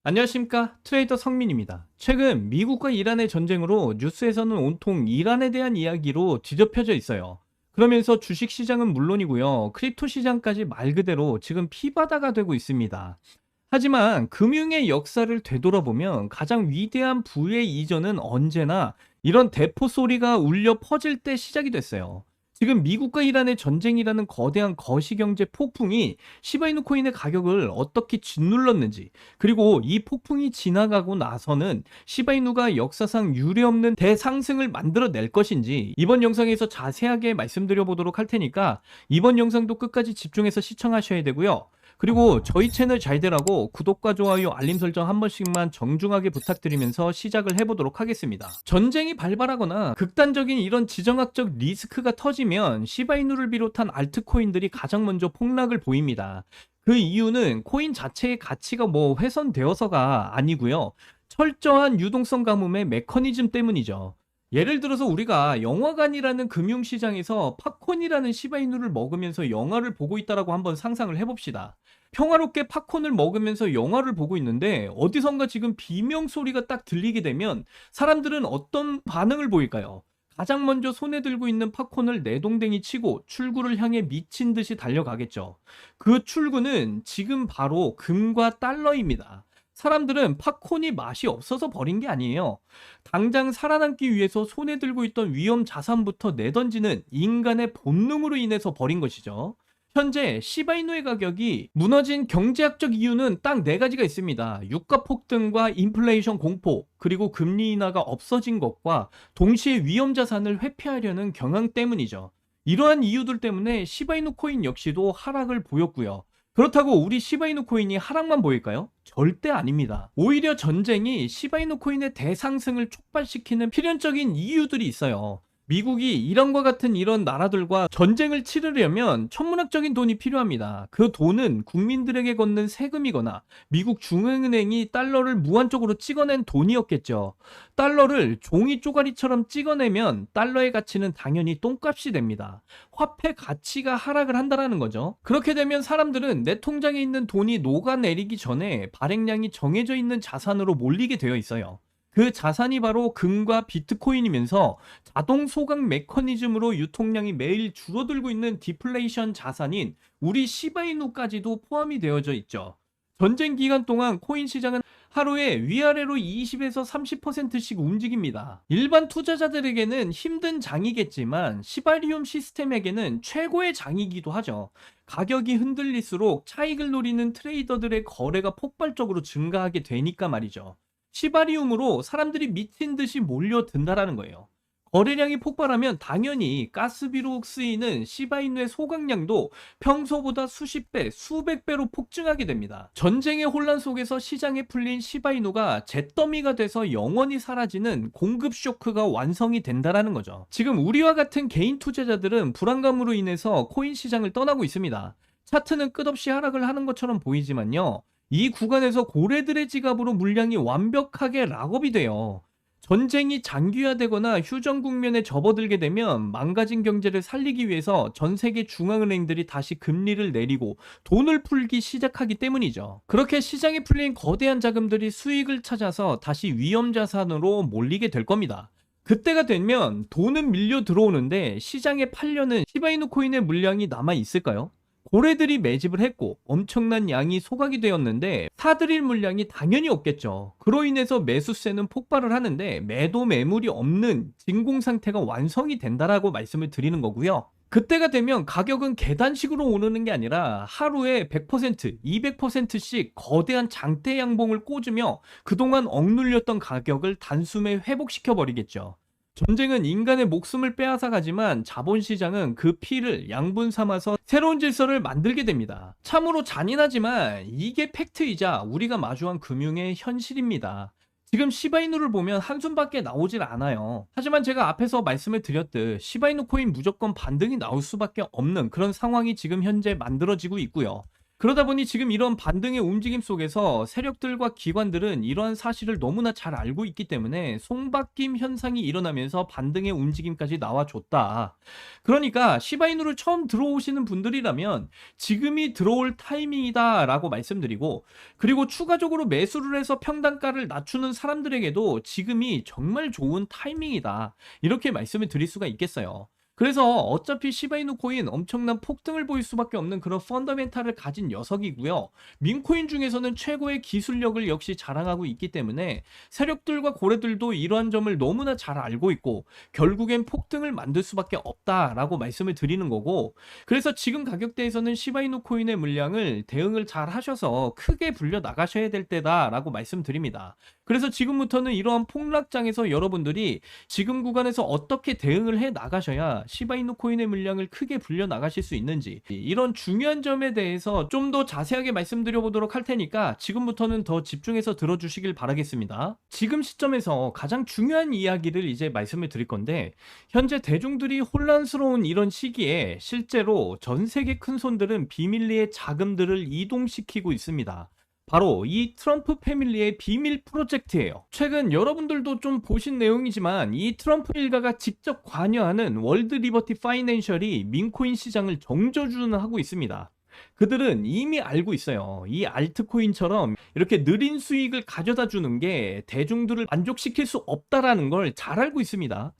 안녕하십니까, 트레이더 성민입니다. 최근 미국과 이란의 전쟁으로 뉴스에서는 온통 이란에 대한 이야기로 뒤덮여져 있어요. 그러면서 주식 시장은 물론이고요, 크립토 시장까지 말 그대로 지금 피바다가 되고 있습니다. 하지만 금융의 역사를 되돌아보면 가장 위대한 부의 이전은 언제나 이런 대포 소리가 울려 퍼질 때 시작이 됐어요. 지금 미국과 이란의 전쟁이라는 거대한 거시경제 폭풍이 시바이누 코인의 가격을 어떻게 짓눌렀는지, 그리고 이 폭풍이 지나가고 나서는 시바이누가 역사상 유례없는 대상승을 만들어낼 것인지 이번 영상에서 자세하게 말씀드려 보도록 할 테니까 이번 영상도 끝까지 집중해서 시청하셔야 되고요. 그리고 저희 채널 잘 되라고 구독과 좋아요, 알림 설정 한 번씩만 정중하게 부탁드리면서 시작을 해보도록 하겠습니다. 전쟁이 발발하거나 극단적인 이런 지정학적 리스크가 터지면 시바이누를 비롯한 알트코인들이 가장 먼저 폭락을 보입니다. 그 이유는 코인 자체의 가치가 훼손되어서가 아니고요, 철저한 유동성 가뭄의 메커니즘 때문이죠. 예를 들어서 우리가 영화관이라는 금융시장에서 팝콘이라는 시바이누를 먹으면서 영화를 보고 있다라고 한번 상상을 해봅시다. 평화롭게 팝콘을 먹으면서 영화를 보고 있는데 어디선가 지금 비명 소리가 딱 들리게 되면 사람들은 어떤 반응을 보일까요? 가장 먼저 손에 들고 있는 팝콘을 내동댕이 치고 출구를 향해 미친 듯이 달려가겠죠. 그 출구는 지금 바로 금과 달러입니다. 사람들은 팝콘이 맛이 없어서 버린 게 아니에요. 당장 살아남기 위해서 손에 들고 있던 위험 자산부터 내던지는 인간의 본능으로 인해서 버린 것이죠. 현재 시바이누의 가격이 무너진 경제학적 이유는 딱 네 가지가 있습니다. 유가 폭등과 인플레이션 공포, 그리고 금리 인하가 없어진 것과 동시에 위험 자산을 회피하려는 경향 때문이죠. 이러한 이유들 때문에 시바이누 코인 역시도 하락을 보였고요. 그렇다고 우리 시바이누 코인이 하락만 보일까요? 절대 아닙니다. 오히려 전쟁이 시바이누 코인의 대상승을 촉발시키는 필연적인 이유들이 있어요. 미국이 이란과 같은 이런 나라들과 전쟁을 치르려면 천문학적인 돈이 필요합니다. 그 돈은 국민들에게 걷는 세금이거나 미국 중앙은행이 달러를 무한적으로 찍어낸 돈이었겠죠. 달러를 종이 쪼가리처럼 찍어내면 달러의 가치는 당연히 똥값이 됩니다. 화폐 가치가 하락을 한다는 거죠. 그렇게 되면 사람들은 내 통장에 있는 돈이 녹아내리기 전에 발행량이 정해져 있는 자산으로 몰리게 되어 있어요. 그 자산이 바로 금과 비트코인이면서 자동 소각 메커니즘으로 유통량이 매일 줄어들고 있는 디플레이션 자산인 우리 시바이누까지도 포함이 되어져 있죠. 전쟁 기간 동안 코인 시장은 하루에 위아래로 20에서 30%씩 움직입니다. 일반 투자자들에게는 힘든 장이겠지만 시바리움 시스템에게는 최고의 장이기도 하죠. 가격이 흔들릴수록 차익을 노리는 트레이더들의 거래가 폭발적으로 증가하게 되니까 말이죠. 시바리움으로 사람들이 미친 듯이 몰려든다라는 거예요. 거래량이 폭발하면 당연히 가스비로 쓰이는 시바이누의 소각량도 평소보다 수십 배, 수백 배로 폭증하게 됩니다. 전쟁의 혼란 속에서 시장에 풀린 시바이누가 잿더미가 돼서 영원히 사라지는 공급 쇼크가 완성이 된다라는 거죠. 지금 우리와 같은 개인 투자자들은 불안감으로 인해서 코인 시장을 떠나고 있습니다. 차트는 끝없이 하락을 하는 것처럼 보이지만요, 이 구간에서 고래들의 지갑으로 물량이 완벽하게 락업이 돼요. 전쟁이 장기화되거나 휴전 국면에 접어들게 되면 망가진 경제를 살리기 위해서 전 세계 중앙은행들이 다시 금리를 내리고 돈을 풀기 시작하기 때문이죠. 그렇게 시장에 풀린 거대한 자금들이 수익을 찾아서 다시 위험 자산으로 몰리게 될 겁니다. 그때가 되면 돈은 밀려 들어오는데 시장에 팔려는 시바이누 코인의 물량이 남아 있을까요? 고래들이 매집을 했고 엄청난 양이 소각이 되었는데 사들일 물량이 당연히 없겠죠. 그로 인해서 매수세는 폭발을 하는데 매도 매물이 없는 진공 상태가 완성이 된다라고 말씀을 드리는 거고요. 그때가 되면 가격은 계단식으로 오르는 게 아니라 하루에 100%, 200%씩 거대한 장대 양봉을 꽂으며 그동안 억눌렸던 가격을 단숨에 회복시켜 버리겠죠. 전쟁은 인간의 목숨을 빼앗아 가지만 자본시장은 그 피를 양분 삼아서 새로운 질서를 만들게 됩니다. 참으로 잔인하지만 이게 팩트이자 우리가 마주한 금융의 현실입니다. 지금 시바이누를 보면 한숨밖에 나오질 않아요. 하지만 제가 앞에서 말씀을 드렸듯 시바이누 코인 무조건 반등이 나올 수밖에 없는 그런 상황이 지금 현재 만들어지고 있고요. 그러다 보니 지금 이런 반등의 움직임 속에서 세력들과 기관들은 이러한 사실을 너무나 잘 알고 있기 때문에 송바뀜 현상이 일어나면서 반등의 움직임까지 나와줬다. 그러니까 시바이누를 처음 들어오시는 분들이라면 지금이 들어올 타이밍이다라고 말씀드리고, 그리고 추가적으로 매수를 해서 평단가를 낮추는 사람들에게도 지금이 정말 좋은 타이밍이다, 이렇게 말씀을 드릴 수가 있겠어요. 그래서 어차피 시바이누 코인 엄청난 폭등을 보일 수밖에 없는 그런 펀더멘탈을 가진 녀석이고요. 민코인 중에서는 최고의 기술력을 역시 자랑하고 있기 때문에 세력들과 고래들도 이러한 점을 너무나 잘 알고 있고 결국엔 폭등을 만들 수밖에 없다라고 말씀을 드리는 거고, 그래서 지금 가격대에서는 시바이누 코인의 물량을 대응을 잘 하셔서 크게 불려 나가셔야 될 때다라고 말씀드립니다. 그래서 지금부터는 이러한 폭락장에서 여러분들이 지금 구간에서 어떻게 대응을 해 나가셔야 시바이누 코인의 물량을 크게 불려 나가실 수 있는지, 이런 중요한 점에 대해서 좀 더 자세하게 말씀드려 보도록 할 테니까 지금부터는 더 집중해서 들어주시길 바라겠습니다. 지금 시점에서 가장 중요한 이야기를 이제 말씀을 드릴 건데, 현재 대중들이 혼란스러운 이런 시기에 실제로 전 세계 큰손들은 비밀리에 자금들을 이동시키고 있습니다. 바로 이 트럼프 패밀리의 비밀 프로젝트예요. 최근 여러분들도 좀 보신 내용이지만 이 트럼프 일가가 직접 관여하는 월드 리버티 파이낸셜이 민코인 시장을 정저주하고 있습니다. 그들은 이미 알고 있어요. 이 알트코인처럼 이렇게 느린 수익을 가져다 주는 게 대중들을 만족시킬 수 없다라는 걸 잘 알고 있습니다.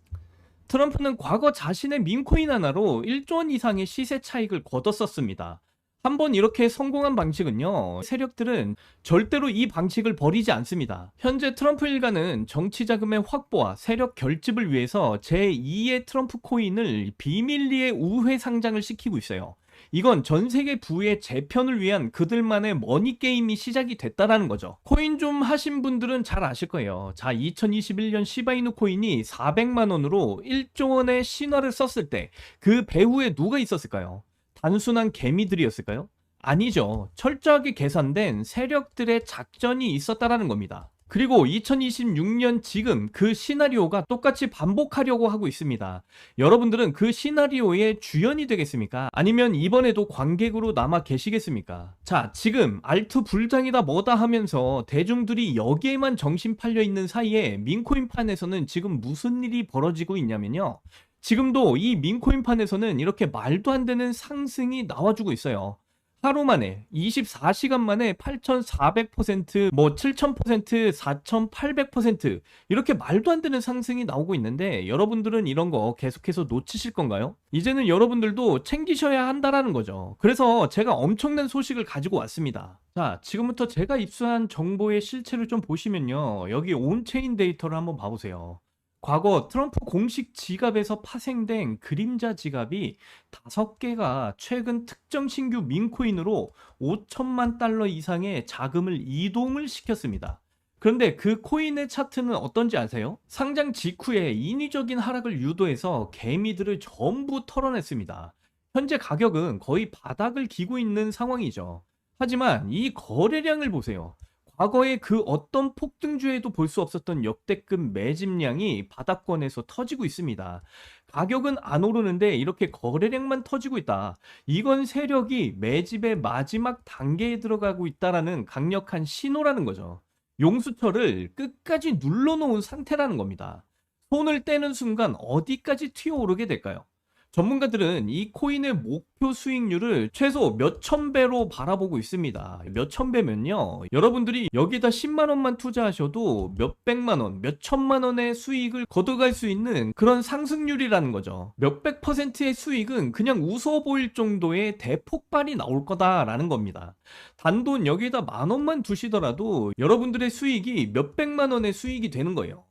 트럼프는 과거 자신의 민코인 하나로 1조 원 이상의 시세 차익을 거뒀었습니다. 한번 이렇게 성공한 방식은요, 세력들은 절대로 이 방식을 버리지 않습니다. 현재 트럼프 일가는 정치 자금의 확보와 세력 결집을 위해서 제2의 트럼프 코인을 비밀리에 우회 상장을 시키고 있어요. 이건 전 세계 부의 재편을 위한 그들만의 머니게임이 시작이 됐다라는 거죠. 코인 좀 하신 분들은 잘 아실 거예요. 자, 2021년 시바이누 코인이 400만 원으로 1조 원의 신화를 썼을 때 그 배후에 누가 있었을까요? 단순한 개미들이었을까요? 아니죠. 철저하게 계산된 세력들의 작전이 있었다라는 겁니다. 그리고 2026년 지금 그 시나리오가 똑같이 반복하려고 하고 있습니다. 여러분들은 그 시나리오의 주연이 되겠습니까? 아니면 이번에도 관객으로 남아 계시겠습니까? 자, 지금 알트 불장이다 뭐다 하면서 대중들이 여기에만 정신 팔려 있는 사이에 민코인판에서는 지금 무슨 일이 벌어지고 있냐면요, 지금도 이 민코인판에서는 이렇게 말도 안 되는 상승이 나와주고 있어요. 하루 만에 24시간 만에 8,400%, 뭐 7,000%, 4,800% 이렇게 말도 안 되는 상승이 나오고 있는데, 여러분들은 이런 거 계속해서 놓치실 건가요? 이제는 여러분들도 챙기셔야 한다라는 거죠. 그래서 제가 엄청난 소식을 가지고 왔습니다. 자, 지금부터 제가 입수한 정보의 실체를 좀 보시면요, 여기 온체인 데이터를 한번 봐보세요. 과거 트럼프 공식 지갑에서 파생된 그림자 지갑이 5개가 최근 특정 신규 민코인으로 5천만 달러 이상의 자금을 이동을 시켰습니다. 그런데 그 코인의 차트는 어떤지 아세요? 상장 직후에 인위적인 하락을 유도해서 개미들을 전부 털어냈습니다. 현재 가격은 거의 바닥을 기고 있는 상황이죠. 하지만 이 거래량을 보세요. 과거에 그 어떤 폭등주에도 볼 수 없었던 역대급 매집량이 바닥권에서 터지고 있습니다. 가격은 안 오르는데 이렇게 거래량만 터지고 있다. 이건 세력이 매집의 마지막 단계에 들어가고 있다라는 강력한 신호라는 거죠. 용수철을 끝까지 눌러놓은 상태라는 겁니다. 손을 떼는 순간 어디까지 튀어오르게 될까요? 전문가들은 이 코인의 목표 수익률을 최소 몇천 배로 바라보고 있습니다. 몇천 배면요, 여러분들이 여기다 10만 원만 투자하셔도 몇백만 원, 몇천만 원의 수익을 거둬갈 수 있는 그런 상승률이라는 거죠. 몇백 %의 수익은 그냥 웃어 보일 정도의 대폭발이 나올 거다라는 겁니다. 단돈 여기다 만 원만 두시더라도 여러분들의 수익이 몇백만 원의 수익이 되는 거예요.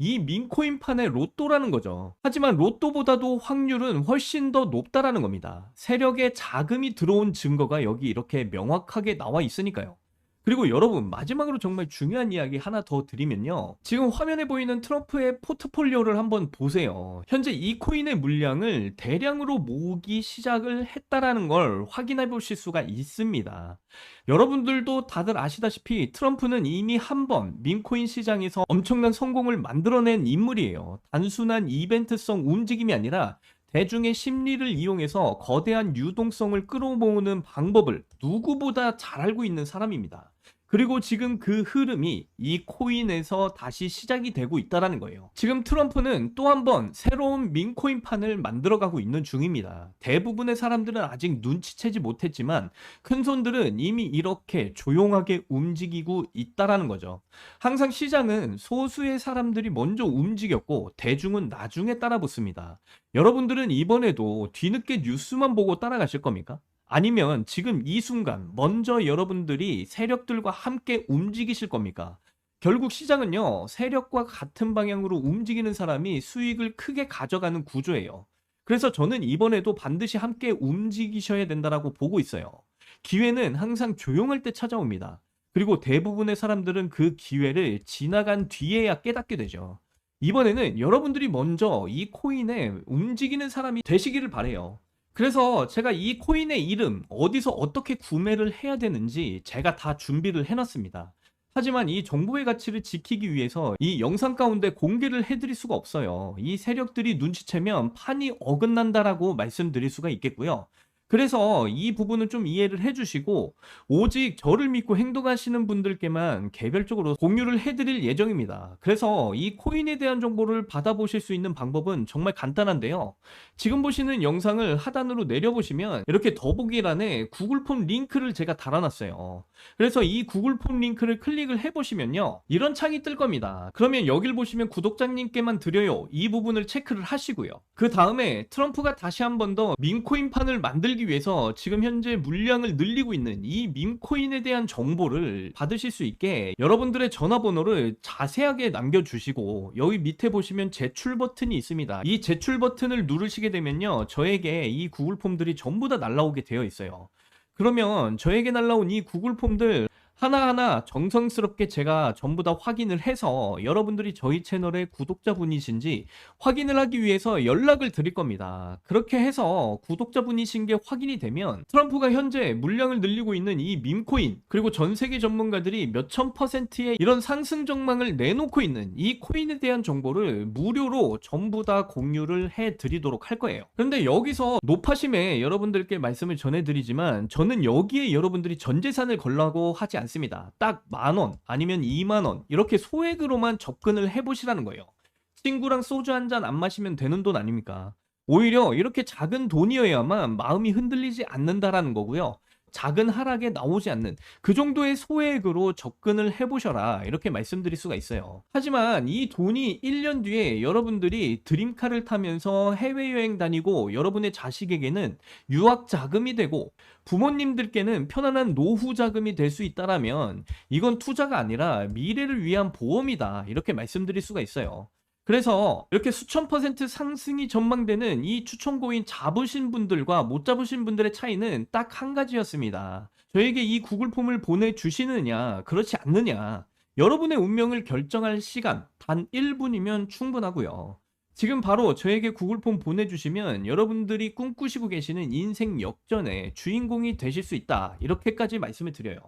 이 민코인판의 로또라는 거죠. 하지만 로또보다도 확률은 훨씬 더 높다라는 겁니다. 세력의 자금이 들어온 증거가 여기 이렇게 명확하게 나와 있으니까요. 그리고 여러분, 마지막으로 정말 중요한 이야기 하나 더 드리면요, 지금 화면에 보이는 트럼프의 포트폴리오를 한번 보세요. 현재 이 코인의 물량을 대량으로 모으기 시작을 했다라는 걸 확인해 보실 수가 있습니다. 여러분들도 다들 아시다시피 트럼프는 이미 한번 민코인 시장에서 엄청난 성공을 만들어낸 인물이에요. 단순한 이벤트성 움직임이 아니라 대중의 심리를 이용해서 거대한 유동성을 끌어모으는 방법을 누구보다 잘 알고 있는 사람입니다. 그리고 지금 그 흐름이 이 코인에서 다시 시작이 되고 있다라는 거예요. 지금 트럼프는 또 한 번 새로운 민코인판을 만들어가고 있는 중입니다. 대부분의 사람들은 아직 눈치채지 못했지만 큰손들은 이미 이렇게 조용하게 움직이고 있다라는 거죠. 항상 시장은 소수의 사람들이 먼저 움직였고 대중은 나중에 따라 붙습니다. 여러분들은 이번에도 뒤늦게 뉴스만 보고 따라가실 겁니까? 아니면 지금 이 순간 먼저 여러분들이 세력들과 함께 움직이실 겁니까? 결국 시장은요, 세력과 같은 방향으로 움직이는 사람이 수익을 크게 가져가는 구조예요. 그래서 저는 이번에도 반드시 함께 움직이셔야 된다라고 보고 있어요. 기회는 항상 조용할 때 찾아옵니다. 그리고 대부분의 사람들은 그 기회를 지나간 뒤에야 깨닫게 되죠. 이번에는 여러분들이 먼저 이 코인에 움직이는 사람이 되시기를 바래요. 그래서 제가 이 코인의 이름, 어디서 어떻게 구매를 해야 되는지 제가 다 준비를 해놨습니다. 하지만 이 정보의 가치를 지키기 위해서 이 영상 가운데 공개를 해드릴 수가 없어요. 이 세력들이 눈치채면 판이 어긋난다라고 말씀드릴 수가 있겠고요. 그래서 이 부분은 좀 이해를 해주시고 오직 저를 믿고 행동하시는 분들께만 개별적으로 공유를 해드릴 예정입니다. 그래서 이 코인에 대한 정보를 받아보실 수 있는 방법은 정말 간단한데요. 지금 보시는 영상을 하단으로 내려보시면 이렇게 더보기란에 구글 폼 링크를 제가 달아놨어요. 그래서 이 구글 폼 링크를 클릭을 해보시면요, 이런 창이 뜰 겁니다. 그러면 여길 보시면 구독자님께만 드려요, 이 부분을 체크를 하시고요. 그 다음에 트럼프가 다시 한 번 더 민코인판을 만들기 위해서 지금 현재 물량을 늘리고 있는 이 민코인에 대한 정보를 받으실 수 있게 여러분들의 전화번호를 자세하게 남겨주시고, 여기 밑에 보시면 제출 버튼이 있습니다. 이 제출 버튼을 누르시게 되면요, 저에게 이 구글 폼들이 전부 다 날라오게 되어 있어요. 그러면 저에게 날라온 이 구글 폼들 하나하나 정성스럽게 제가 전부 다 확인을 해서 여러분들이 저희 채널의 구독자분이신지 확인을 하기 위해서 연락을 드릴 겁니다. 그렇게 해서 구독자분이신 게 확인이 되면 트럼프가 현재 물량을 늘리고 있는 이 밈코인, 그리고 전 세계 전문가들이 몇천 %의 이런 상승 전망을 내놓고 있는 이 코인에 대한 정보를 무료로 전부 다 공유를 해 드리도록 할 거예요. 그런데 여기서 높아심에 여러분들께 말씀을 전해드리지만 저는 여기에 여러분들이 전 재산을 걸라고 하지 않습니다. 딱 10,000원 아니면 20,000원 이렇게 소액으로만 접근을 해보시라는 거예요. 친구랑 소주 한 잔 안 마시면 되는 돈 아닙니까? 오히려 이렇게 작은 돈이어야만 마음이 흔들리지 않는다라는 거고요. 작은 하락에 나오지 않는 그 정도의 소액으로 접근을 해보셔라, 이렇게 말씀드릴 수가 있어요. 하지만 이 돈이 1년 뒤에 여러분들이 드림카를 타면서 해외여행 다니고 여러분의 자식에게는 유학 자금이 되고 부모님들께는 편안한 노후 자금이 될 수 있다라면 이건 투자가 아니라 미래를 위한 보험이다, 이렇게 말씀드릴 수가 있어요. 그래서 이렇게 수천 % 상승이 전망되는 이 추천고인 잡으신 분들과 못 잡으신 분들의 차이는 딱 한 가지였습니다. 저에게 이 구글 폼을 보내주시느냐, 그렇지 않느냐. 여러분의 운명을 결정할 시간 단 1분이면 충분하고요. 지금 바로 저에게 구글 폼 보내주시면 여러분들이 꿈꾸시고 계시는 인생 역전의 주인공이 되실 수 있다, 이렇게까지 말씀을 드려요.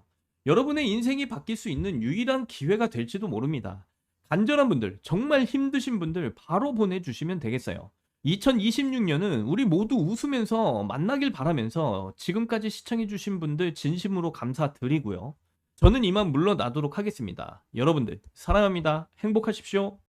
여러분의 인생이 바뀔 수 있는 유일한 기회가 될지도 모릅니다. 간절한 분들, 정말 힘드신 분들 바로 보내주시면 되겠어요. 2026년은 우리 모두 웃으면서 만나길 바라면서 지금까지 시청해주신 분들 진심으로 감사드리고요. 저는 이만 물러나도록 하겠습니다. 여러분들 사랑합니다. 행복하십시오.